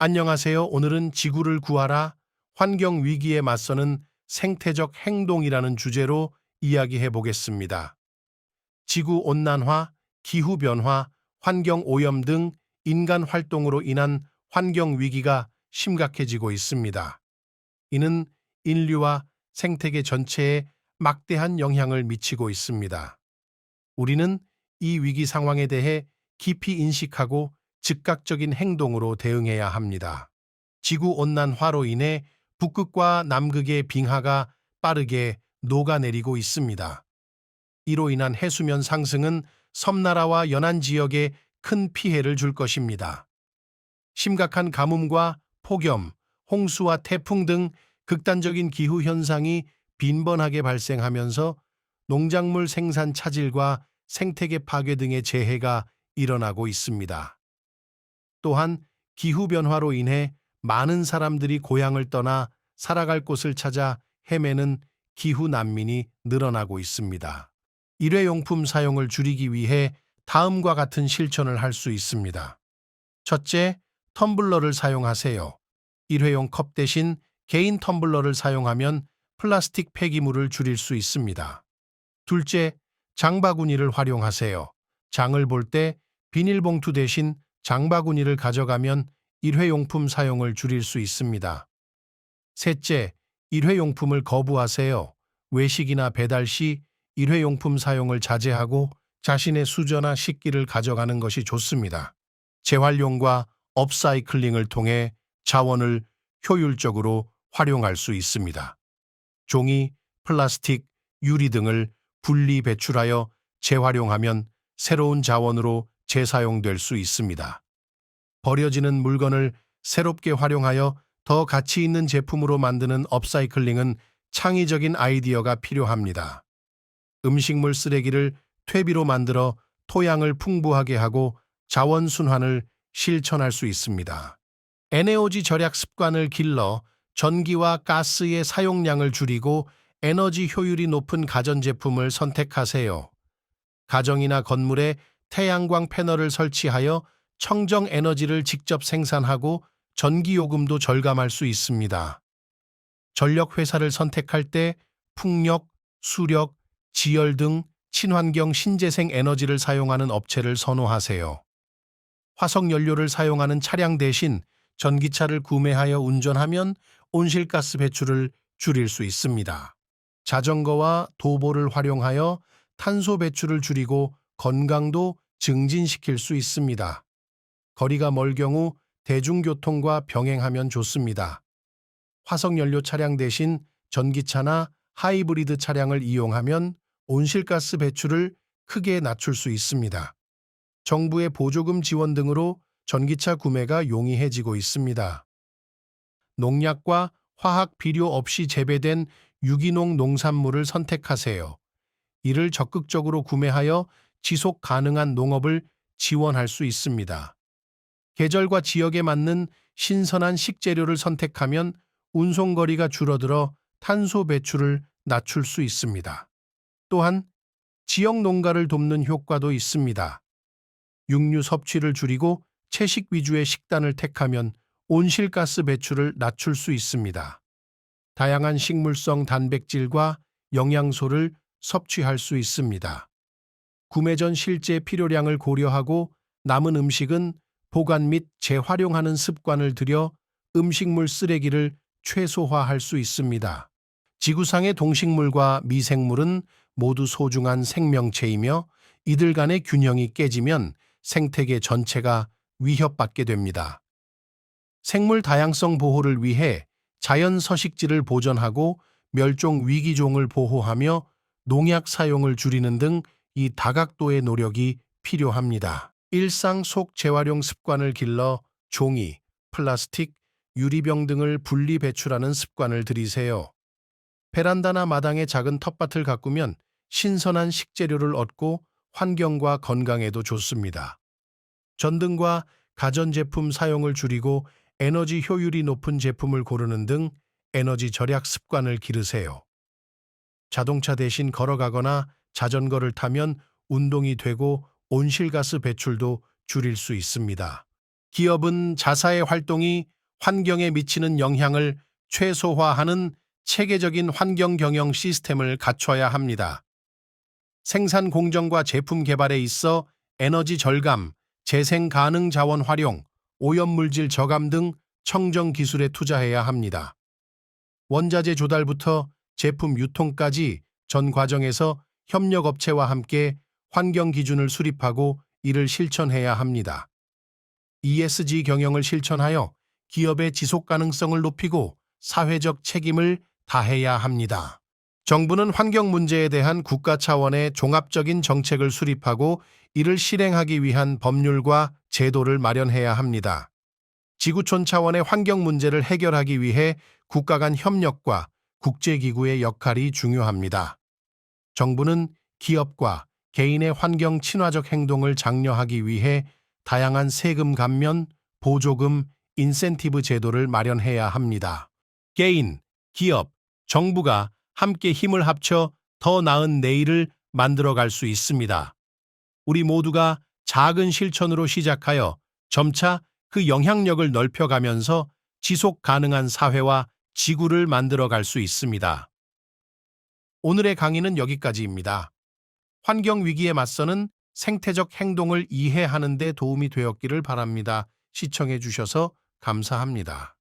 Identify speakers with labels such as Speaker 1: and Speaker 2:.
Speaker 1: 안녕하세요. 오늘은 지구를 구하라, 환경 위기에 맞서는 생태적 행동이라는 주제로 이야기해 보겠습니다. 지구 온난화, 기후 변화, 환경 오염 등 인간 활동으로 인한 환경 위기가 심각해지고 있습니다. 이는 인류와 생태계 전체에 막대한 영향을 미치고 있습니다. 우리는 이 위기 상황에 대해 깊이 인식하고 즉각적인 행동으로 대응해야 합니다. 지구온난화로 인해 북극과 남극의 빙하가 빠르게 녹아내리고 있습니다. 이로 인한 해수면 상승은 섬나라와 연안 지역에 큰 피해를 줄 것입니다. 심각한 가뭄과 폭염, 홍수와 태풍 등 극단적인 기후 현상이 빈번하게 발생하면서 농작물 생산 차질과 생태계 파괴 등의 재해가 일어나고 있습니다. 또한 기후변화로 인해 많은 사람들이 고향을 떠나 살아갈 곳을 찾아 헤매는 기후 난민이 늘어나고 있습니다. 일회용품 사용을 줄이기 위해 다음과 같은 실천을 할 수 있습니다. 첫째, 텀블러를 사용하세요. 일회용 컵 대신 개인 텀블러를 사용하면 플라스틱 폐기물을 줄일 수 있습니다. 둘째, 장바구니를 활용하세요. 장을 볼 때 비닐봉투 대신 장바구니를 가져가면 일회용품 사용을 줄일 수 있습니다. 셋째, 일회용품을 거부하세요. 외식이나 배달 시 일회용품 사용을 자제하고 자신의 수저나 식기를 가져가는 것이 좋습니다. 재활용과 업사이클링을 통해 자원을 효율적으로 활용할 수 있습니다. 종이, 플라스틱, 유리 등을 분리 배출하여 재활용하면 새로운 자원으로 재사용될 수 있습니다. 버려지는 물건을 새롭게 활용하여 더 가치 있는 제품으로 만드는 업사이클링은 창의적인 아이디어가 필요합니다. 음식물 쓰레기를 퇴비로 만들어 토양을 풍부하게 하고 자원 순환을 실천할 수 있습니다. 에너지 절약 습관을 길러 전기와 가스의 사용량을 줄이고 에너지 효율이 높은 가전제품을 선택하세요. 가정이나 건물에 태양광 패널을 설치하여 청정 에너지를 직접 생산하고 전기요금도 절감할 수 있습니다. 전력 회사를 선택할 때 풍력, 수력, 지열 등 친환경 신재생 에너지를 사용하는 업체를 선호하세요. 화석 연료를 사용하는 차량 대신 전기차를 구매하여 운전하면 온실가스 배출을 줄일 수 있습니다. 자전거와 도보를 활용하여 탄소 배출을 줄이고 건강도 증진시킬 수 있습니다. 거리가 멀 경우 대중교통과 병행하면 좋습니다. 화석연료 차량 대신 전기차나 하이브리드 차량을 이용하면 온실가스 배출을 크게 낮출 수 있습니다. 정부의 보조금 지원 등으로 전기차 구매가 용이해지고 있습니다. 농약과 화학 비료 없이 재배된 유기농 농산물을 선택하세요. 이를 적극적으로 구매하여 지속 가능한 농업을 지원할 수 있습니다. 계절과 지역에 맞는 신선한 식재료를 선택하면 운송거리가 줄어들어 탄소 배출을 낮출 수 있습니다. 또한 지역 농가를 돕는 효과도 있습니다. 육류 섭취를 줄이고 채식 위주의 식단을 택하면 온실가스 배출을 낮출 수 있습니다. 다양한 식물성 단백질과 영양소를 섭취할 수 있습니다. 구매 전 실제 필요량을 고려하고 남은 음식은 보관 및 재활용하는 습관을 들여 음식물 쓰레기를 최소화할 수 있습니다. 지구상의 동식물과 미생물은 모두 소중한 생명체이며 이들 간의 균형이 깨지면 생태계 전체가 위협받게 됩니다. 생물 다양성 보호를 위해 자연 서식지를 보존하고 멸종 위기종을 보호하며 농약 사용을 줄이는 등 이 다각도의 노력이 필요합니다. 일상 속 재활용 습관을 길러 종이, 플라스틱, 유리병 등을 분리 배출하는 습관을 들이세요. 베란다나 마당에 작은 텃밭을 가꾸면 신선한 식재료를 얻고 환경과 건강에도 좋습니다. 전등과 가전제품 사용을 줄이고 에너지 효율이 높은 제품을 고르는 등 에너지 절약 습관을 기르세요. 자동차 대신 걸어가거나 자전거를 타면 운동이 되고 온실가스 배출도 줄일 수 있습니다. 기업은 자사의 활동이 환경에 미치는 영향을 최소화하는 체계적인 환경 경영 시스템을 갖춰야 합니다. 생산 공정과 제품 개발에 있어 에너지 절감, 재생 가능 자원 활용, 오염물질 저감 등 청정 기술에 투자해야 합니다. 원자재 조달부터 제품 유통까지 전 과정에서 협력업체와 함께 환경 기준을 수립하고 이를 실천해야 합니다. ESG 경영을 실천하여 기업의 지속 가능성을 높이고 사회적 책임을 다해야 합니다. 정부는 환경 문제에 대한 국가 차원의 종합적인 정책을 수립하고 이를 실행하기 위한 법률과 제도를 마련해야 합니다. 지구촌 차원의 환경 문제를 해결하기 위해 국가 간 협력과 국제기구의 역할이 중요합니다. 정부는 기업과 개인의 환경 친화적 행동을 장려하기 위해 다양한 세금 감면, 보조금, 인센티브 제도를 마련해야 합니다. 개인, 기업, 정부가 함께 힘을 합쳐 더 나은 내일을 만들어갈 수 있습니다. 우리 모두가 작은 실천으로 시작하여 점차 그 영향력을 넓혀가면서 지속 가능한 사회와 지구를 만들어갈 수 있습니다. 오늘의 강의는 여기까지입니다. 환경 위기에 맞서는 생태적 행동을 이해하는 데 도움이 되었기를 바랍니다. 시청해 주셔서 감사합니다.